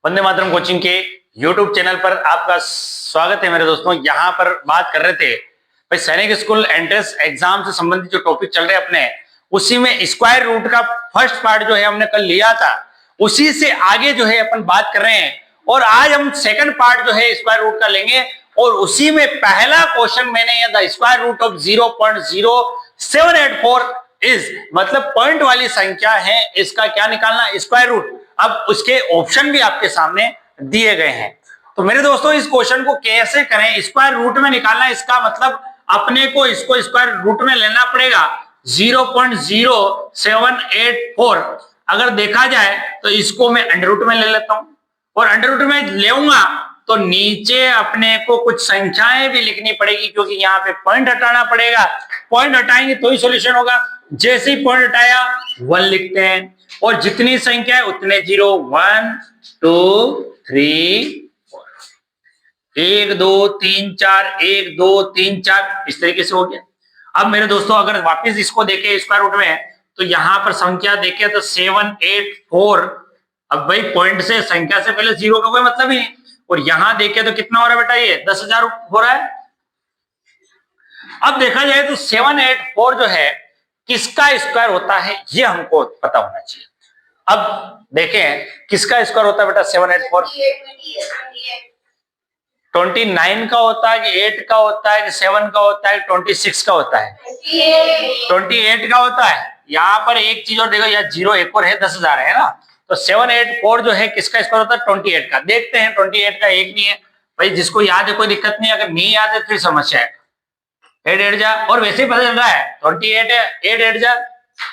Vande Mataram coaching के YouTube channel पर आपका स्वागत है मेरे दोस्तों। यहाँ पर बात कर रहे थे भाई सैनिक स्कूल एंट्रेंस एग्जाम से संबंधित जो टॉपिक चल रहे हैं अपने, उसी में स्क्वायर रूट का फर्स्ट पार्ट जो है हमने कल लिया था, उसी से आगे जो है अपन बात कर रहे हैं। और आज हम सेकंड पार्ट जो है स्क्वायर रूट का लेंगे और उसी में पहला क्वेश्चन मैंने the square root of 0.0784 is मतलब पॉइंट वाली संख्या है, इसका क्या निकालना स्क्वायर रूट। अब उसके ऑप्शन भी आपके सामने दिए गए हैं। तो मेरे दोस्तों इस क्वेश्चन को कैसे करें, स्क्वायर रूट में निकालना, इसका मतलब अपने को इसको स्क्वायर रूट में लेना पड़ेगा 0.0784। अगर देखा जाए तो इसको मैं अंडर रूट में ले लेता हूं और अंडर रूट में लेऊंगा तो नीचे अपने को कुछ संख्याएं भी लिखनी पड़ेगी क्योंकि यहाँ पे पॉइंट हटाना पड़ेगा। पॉइंट हटाएंगे तो ही सॉल्यूशन होगा। जैसे ही पॉइंट हटाया 1 लिखते हैं और जितनी संख्या है उतने 0 1 2 3 1 2 3 4 1 2 3 4 इस तरीके से हो गया। अब मेरे दोस्तों अगर वापस इसको देखें स्क्वायर रूट में तो यहां पर संख्या देखें तो 784। अब भाई पॉइंट से संख्या से पहले 0 का कोई मतलब ही नहीं। और यहां देखें तो कितना हो रहा है बेटा, ये 10,000 हो रहा है। अब देखा जाए तो 784 जो है किसका स्क्वायर होता है ये हमको पता होना चाहिए। अब देखें किसका स्क्वायर होता है बेटा 784, 29 का होता है कि 8 का होता है कि 7 का होता है, 26 का होता है, 28 का होता है। यहाँ पर एक चीज और देखो, यहाँ 0 एक और है, 10,000 है ना। तो 784 जो है किसका स्क्वायर होता है 28 का। देखते हैं 28 का एक नहीं है भाई, जिसको याद है कोई दिक्कत नहीं, अगर नहीं याद है फिर समस्या है। 8 8 जा, और वैसे ही पता चल रहा है 28 है, 8 8 जा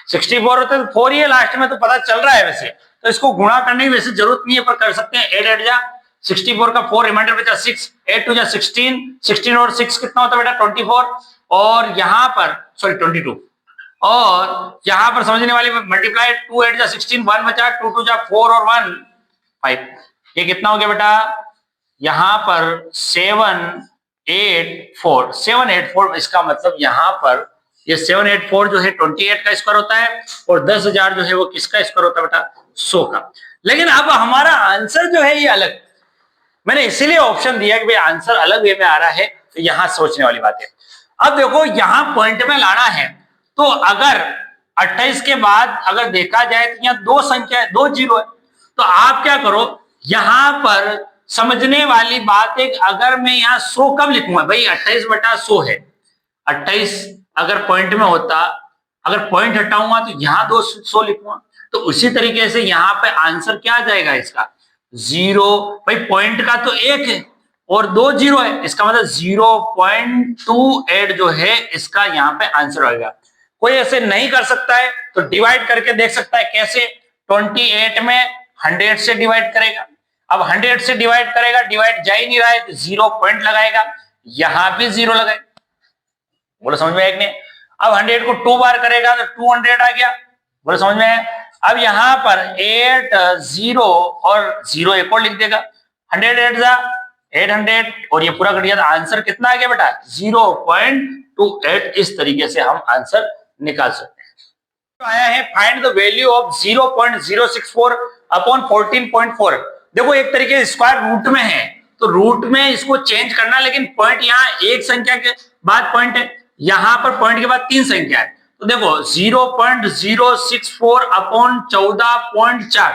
64 होता है तो 4 ही है लास्ट में, तो पता चल रहा है वैसे। तो इसको गुणा करने की वैसे जरूरत नहीं है पर कर सकते हैं। 8 8 जा 64 का 4 रिमाइंडर बचा 6, 8 2 जा 16, 16 और 6 कितना होता है बेटा 24। और यहाँ पर सॉरी 22, और यहाँ पर समझने वाली मल्टीप्लाई 2 8 जा 16, 1 बचा, 2 2 जा 4 और 1 5। ये कितना हो गया बेटा, यहाँ पर 784। इसका मतलब यहाँ पर ये 784 जो है 28 का स्क्वायर होता है और 10,000 जो है वो किसका स्क्वायर होता है बेटा 100 का। लेकिन अब हमारा आंसर जो है ये अलग, मैंने इसीलिए ऑप्शन दिया कि भाई आंसर अलग वे में आ रहा है, तो यहां सोचने वाली बात है। अब देखो यहां पॉइंट में लाना है तो अगर 28 के बाद अगर देखा जाए तो यहाँ 2 संख्या है, 2 0 है, तो आप क्या करो यहां पर समझने वाली बात है, अगर मैं यहाँ 100 कब लिखूंगा भाई 28/100 है। 28 अगर पॉइंट में होता, अगर पॉइंट हटाऊंगा तो यहाँ 200 लिखूंगा। तो उसी तरीके से यहाँ पे आंसर क्या आ जाएगा इसका 0। भाई पॉइंट का तो 1 है और 2 0 है, इसका मतलब 0.28 जो है इसका यहाँ पे आंसर आएगा। कोई ऐसे नहीं कर सकता है तो डिवाइड करके देख सकता है। कैसे 28 में 100 से डिवाइड करेगा। अब 100 से डिवाइड करेगा, डिवाइड जा ही नहीं रहा है तो 0 पॉइंट लगाएगा, यहां भी 0 लगाएगा। बोलो समझ में आया कि नहीं। अब 100 को 2 बार करेगा तो 200 आ गया। बोलो समझ में आया। अब यहां पर 8 0 और 0 एक और लिख देगा, 100 8 जा 800 और ये पूरा कट गया। आंसर कितना आ गया बेटा 0.28। इस तरीके से हम आंसर निकाल सकते हैं। तो आया है find the value of 0.064 upon 14.4। देखो एक तरीके से स्क्वायर रूट में है तो रूट में इसको चेंज करना, लेकिन पॉइंट यहाँ एक संख्या के बाद पॉइंट है, यहां पर पॉइंट के बाद 3 संख्या है। तो देखो 0.064 अपॉन 14.4।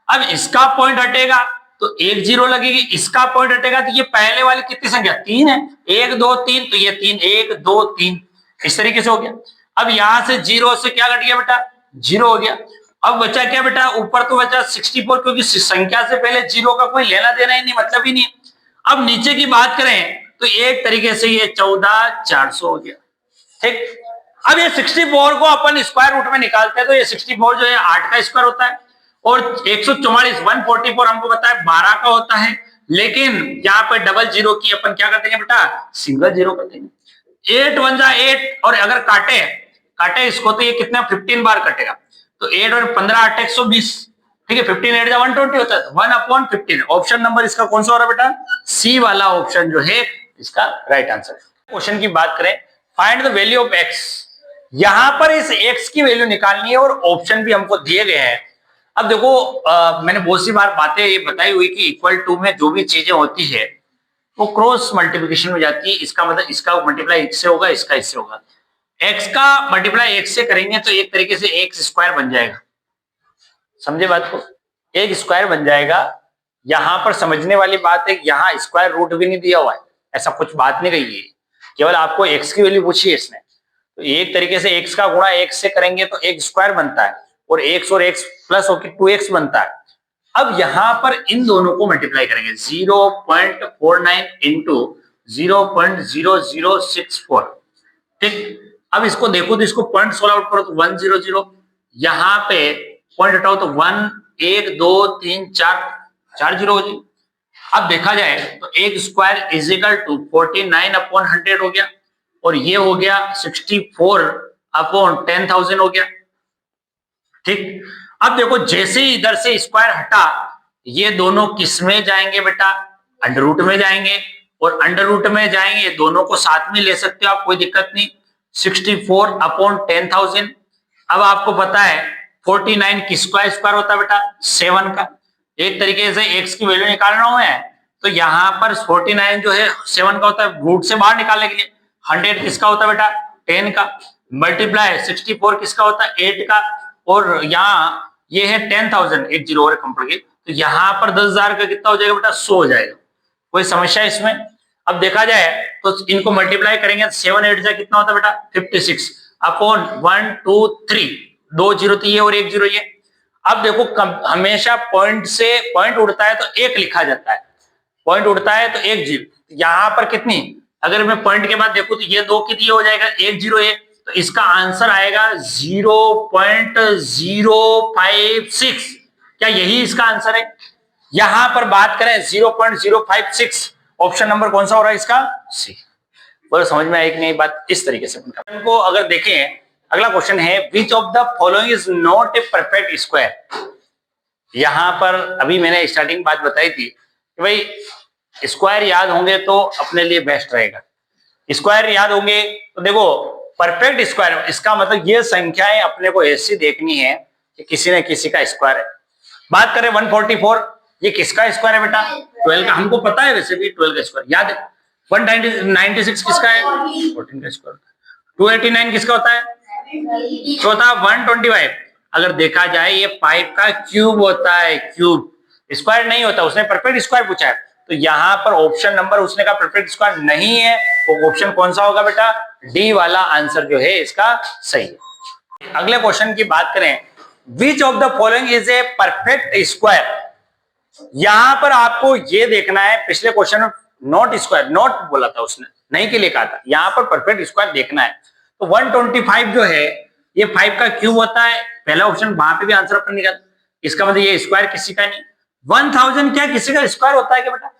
अब इसका पॉइंट हटेगा तो 1 0 लगेगी, इसका पॉइंट हटेगा तो ये पहले वाली कितनी संख्या 3 है, 1 2 3, तो ये 3 1 2 3 इस तरीके से हो गया। अब यहां से 0 से क्या घट गया बेटा 0 हो गया। अब बचा क्या बेटा, ऊपर तो बचा 64 क्योंकि संख्या से पहले 0 का कोई लेना देना ही नहीं, मतलब ही नहीं। अब नीचे की बात करें तो एक तरीके से ये 14,400 हो गया। ठीक। अब ये 64 को अपन स्क्वायर रूट में निकालते हैं तो ये 64 जो है 8 का स्क्वायर होता है और 144 144 हमको पता है 12 का होता है। लेकिन यहाँ पे डबल 0 की अपन क्या कर देंगे बेटा सिंगल 0 कर देंगे। 8 1 जा 8 और अगर काटे इसको तो ये कितना 15 बार कटेगा, तो 8 और 15 8 120। ठीक है, 15 8 जा 120 होता है, 1/15। ऑप्शन नंबर इसका कौन सा हो रहा है बेटा सी वाला ऑप्शन जो है इसका राइट आंसर है। क्वेश्चन की बात करें find the value of x, यहां पर इस x की वैल्यू निकालनी है और ऑप्शन भी हमको दिए गए हैं। अब देखो मैंने बहुत सी बार बातें ये बताई हुई कि इक्वल टू में जो भी चीजें होती है वो क्रॉस मल्टीप्लिकेशन में जाती है। इसका मतलब इसका मल्टीप्लाई इससे होगा, इसका इससे होगा। एक्स का मल्टीप्लाई एक्स से करेंगे तो एक तरीके से एक्स स्क्वायर बन जाएगा, समझे बात को, एक स्क्वायर बन जाएगा। यहां पर समझने वाली बात है, यहां स्क्वायर रूट भी नहीं दिया हुआ है, ऐसा कुछ बात नहीं कही है, केवल आपको एक्स की वैल्यू पूछी है इसने। तो एक तरीके से एक्स का गुणा एक्स से करेंगे तो एक स्क्वायर बनता है और एक्स प्लस होकर 2x बनता है। अब यहां पर इन दोनों को मल्टीप्लाई करेंगे 0.49 इंटू 0.0064, ठीक। अब इसको देखो तो इसको पॉइंट सोल्व आउट करो तो 100, यहां पे पॉइंट हटाओ तो 1 1 2 3 4 जीरो हो जाएगी। अब देखा जाए तो एक स्क्वायर इज इक्वल टू 49/100 हो गया और ये हो गया 64/10,000 हो गया, ठीक। अब देखो जैसे ही इधर से स्क्वायर हटा, ये दोनों किस में जाएंगे बेटा, अंडर रूट में जाएंगे, और अंडर रूट में जाएंगे दोनों को साथ में ले सकते हो आप, कोई दिक्कत नहीं। 64/10,000। अब आपको पता है 49 किसका स्क्वायर होता है बेटा, 7 का। एक तरीके से एक्स की वैल्यू निकालना हो है तो यहाँ पर 49 जो है 7 का होता है, रूट से बाहर निकालने के लिए 100 किसका होता है बेटा, 10 का, मल्टीप्लाई 64 किसका होता है, 8 का, और यहाँ ये है 10,000, एक जीरो और कम पड़ गई, तो यहाँ पर 10,000 का कितना हो जाएगा बेटा, 100 हो जाएगा। कोई समस्या इसमें? अब देखा जाए तो इनको मल्टीप्लाई करेंगे 7 8 जा कितना होता है बेटा, 56/1 2 3, 2 जीरो तो ये और 1 जीरो ये। अब देखो हमेशा पॉइंट से पॉइंट उड़ता है तो एक लिखा जाता है, पॉइंट उड़ता है तो 1 जीरो, यहाँ पर कितनी, अगर मैं पॉइंट के बाद देखूं तो ये 2 कितनी हो जाएगा, 1 जीरो ये, तो इसका आंसर आएगा 0.056। क्या यही इसका आंसर है? यहां पर बात करें 0.056, ऑप्शन नंबर कौन सा हो रहा है इसका, सी। बोलो समझ में आई कि नहीं बात? इस तरीके से को अगर देखें, अगला क्वेश्चन है which of the following is not a perfect square. यहां पर अभी मैंने स्टार्टिंग बात बताई थी कि भाई स्क्वायर याद होंगे तो अपने लिए बेस्ट रहेगा। स्क्वायर याद होंगे तो देखो परफेक्ट स्क्वायर, इसका मतलब ये संख्याएं अपने को ऐसी देखनी है कि किसी न किसी का स्क्वायर है। बात करें 144, ये किसका स्क्वायर है बेटा, 12 का, हमको पता है वैसे भी 12 का स्क्वायर याद है। 196 किसका है, 14 का स्क्वायर। 289 किसका होता है, चौथा 125, अगर देखा जाए ये 5 का क्यूब होता है, क्यूब, स्क्वायर नहीं होता। उसने परफेक्ट स्क्वायर पूछा है तो यहाँ पर ऑप्शन नंबर उसने का परफेक्ट स्क्वायर नहीं है, वो ऑप्शन कौन सा होगा बेटा, डी वाला आंसर जो है इसका सही है। अगले क्वेश्चन की बात करें, which of the following is a perfect square. यहां पर आपको ये देखना है, पिछले क्वेश्चन में नॉट स्क्वायर, नॉट बोला था उसने, नहीं के लिए कहा था, यहां पर परफेक्ट स्क्वायर देखना है। तो 125 जो है ये 5 का क्यूब होता है, पहला ऑप्शन, वहां पे भी आंसर अपन निकाल, इसका मतलब ये स्क्वायर किसी का नहीं। 1000 क्या किसी का स्क्वायर होता है क्या बेटा,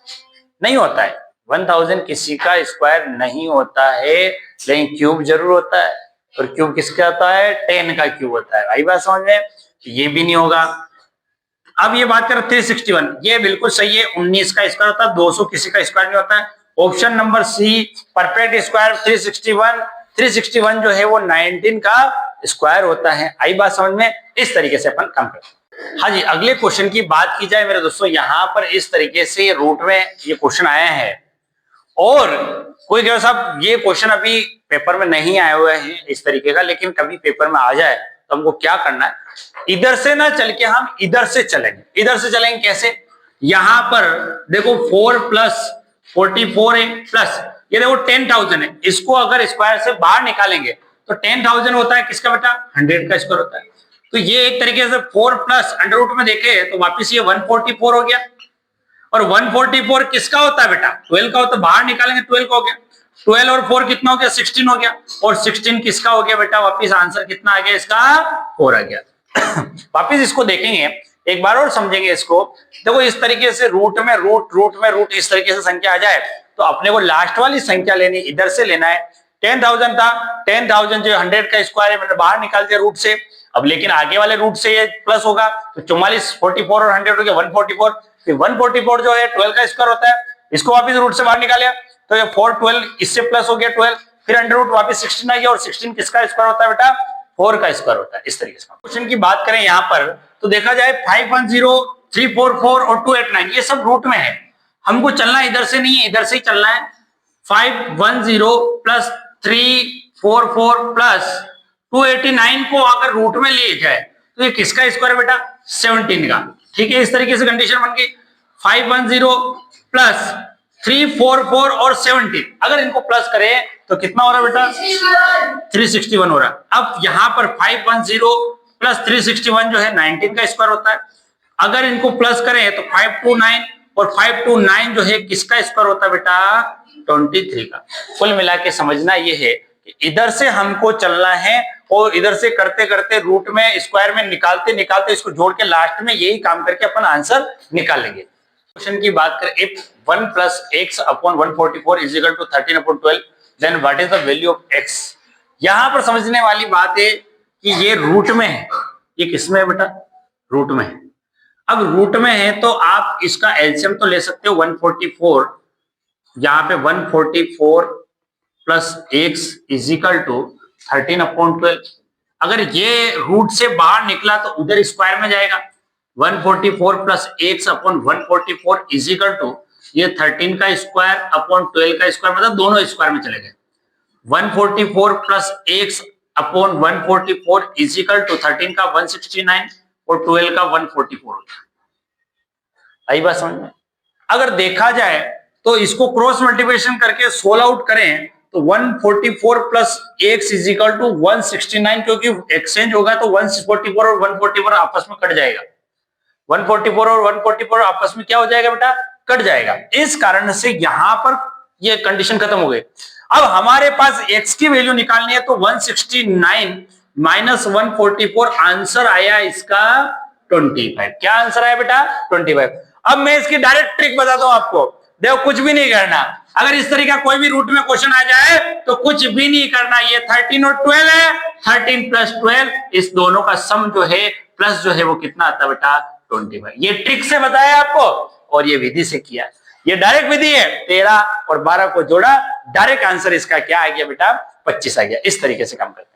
नहीं होता है। 1000 किसी का स्क्वायर नहीं होता है, लेकिन क्यूब जरूर होता है, और क्यूब किसका होता है, 10 का क्यूब होता है। भाई बात समझ में, ये भी नहीं होगा। अब ये बात करें 361, ये बिल्कुल सही है, 19 का स्क्वायर होता है, 200 किसी का स्क्वायर नहीं होता है। Option number C perfect square 361 जो है वो 19 का स्क्वायर होता है। आई बात समझ में, इस तरीके से अपन काम करते हैं। हाँ जी, अगले क्वेश्चन की बात की जाए मेरे दोस्तों, यहाँ पर इस तरीके से रूट में ये क्वेश्चन आया है, और कोई कहो साहब ये क्वेश्चन अभी पेपर में नहीं आए हुए हैं इस तरीके का, लेकिन कभी पेपर में आ जाए तो हमको क्या करना है, इधर से ना चल के हम इधर से चलेंगे। इधर से चलेंगे कैसे, यहां पर देखो 4 + 44 है, प्लस ये देखो 10,000 है, इसको अगर स्क्वायर से बाहर निकालेंगे तो 10,000 होता है किसका बेटा, 100 का स्क्वायर होता है। तो ये एक तरीके से 4 प्लस अंडर रूट में देखे तो वापिस ये 144 हो गया, और 144 किसका होता है बेटा, 12 का होता है, बाहर निकालेंगे 12 का हो गया, 12 और 4 कितना हो गया, 16 हो गया, और 16 किसका हो गया बेटा, वापिस आंसर कितना आ गया इसका, 4 आ गया। वापिस इसको देखेंगे एक बार और समझेंगे इसको। देखो इस तरीके से रूट में रूट इस तरीके से संख्या आ जाए तो अपने को लास्ट वाली संख्या लेनी, इधर से लेना है। 10,000 था, 10,000 जो 100 का स्क्वायर है, मैंने बाहर निकाल दिया रूट से। अब लेकिन आगे वाले रूट से ये प्लस होगा तो 44, 44 और 100 हो गया 144। फिर 144 जो है 12 का स्क्वायर होता है, इसको वापिस रूट से बाहर निकालिया तो ये 4 12 इससे प्लस हो गया 12, फिर अंडर रूट वापिस 16 आ गया, और 16 किसका स्क्वायर होता है बेटा, 4 का स्क्वायर होता है। इस तरीके से क्वेश्चन की बात करें यहाँ पर तो देखा जाए 510, 344 और 289 ये सब रूट में है। हमको चलना इधर से नहीं है, इधर से ही चलना है। 510 प्लस 344 प्लस 289 को अगर रूट में लिए जाए तो ये किसका स्क्वायर बेटा? 17 का। ठीक है, इस तरीके से कंडीशन बन गई। 510 प्लस 344 और 17 अगर इनको प्लस करें तो कितना हो रहा है बेटा? 361 हो रहा है। अब यहां पर 510 प्लस 361 जो है 19 का स्क्वायर होता है। अगर इनको प्लस करें तो 529 और 529 जो है किसका स्क्वायर होता है बेटा? 23 का। कुल मिला के समझना ये है कि इधर से हमको चलना है और इधर से करते करते रूट में स्क्वायर में निकालते निकालते इसको जोड़ के लास्ट में यही काम करके अपन आंसर निकालेंगे। क्वेश्चन की बात करें, if 1 plus x upon 144 is equal to 13 upon 12, then what is the value of x? यहां पर समझने वाली बात है कि ये रूट में है। ये किसमें है बेटा? रूट में है। अब रूट में है तो आप इसका एलसीएम तो ले सकते हो 144, यहां पे 144 plus x is equal to 13 upon 12। अगर ये रूट से बाहर निकला तो उधर स्क्वायर में जाएगा। 144 plus x upon 144 is equal to ये 13 का स्क्वायर अपॉन 12 का स्क्वायर, मतलब दोनों स्क्वायर में चले गए। 144 plus x upon 144 is equal to 13 का 169 और 12 का 144। आई बात समझ में? अगर देखा जाए तो इसको क्रॉस मल्टीप्लिकेशन करके सोल्व आउट करें तो 144 plus x is equal to 169, क्योंकि एक्सचेंज होगा तो 144 और 144 आपस में कट जाएगा। 144 और 144 आपस में क्या हो जाएगा बेटा? कट जाएगा। इस कारण से यहां पर ये कंडीशन खत्म हो गई। अब हमारे पास x की वैल्यू निकालनी है तो 169 माइनस 144, आंसर आया इसका 25। क्या आंसर आया बेटा? 25। अब मैं इसकी डायरेक्ट ट्रिक बताता हूं आपको। देखो, कुछ भी नहीं करना। अगर इस तरीके का कोई भी रूट में क्वेश्चन आ जाए तो कुछ भी नहीं करना। ये 13 और 12 है, 13 प्लस 12, इस दोनों का सम जो है प्लस जो है वो कितना आता है बेटा? 25। ये ट्रिक से बताया आपको और ये विधि से किया। ये डायरेक्ट विधि है। 13 और 12 को जोड़ा, डायरेक्ट आंसर इसका क्या आ गया बेटा? 25 आ गया। इस तरीके से काम करते हैं।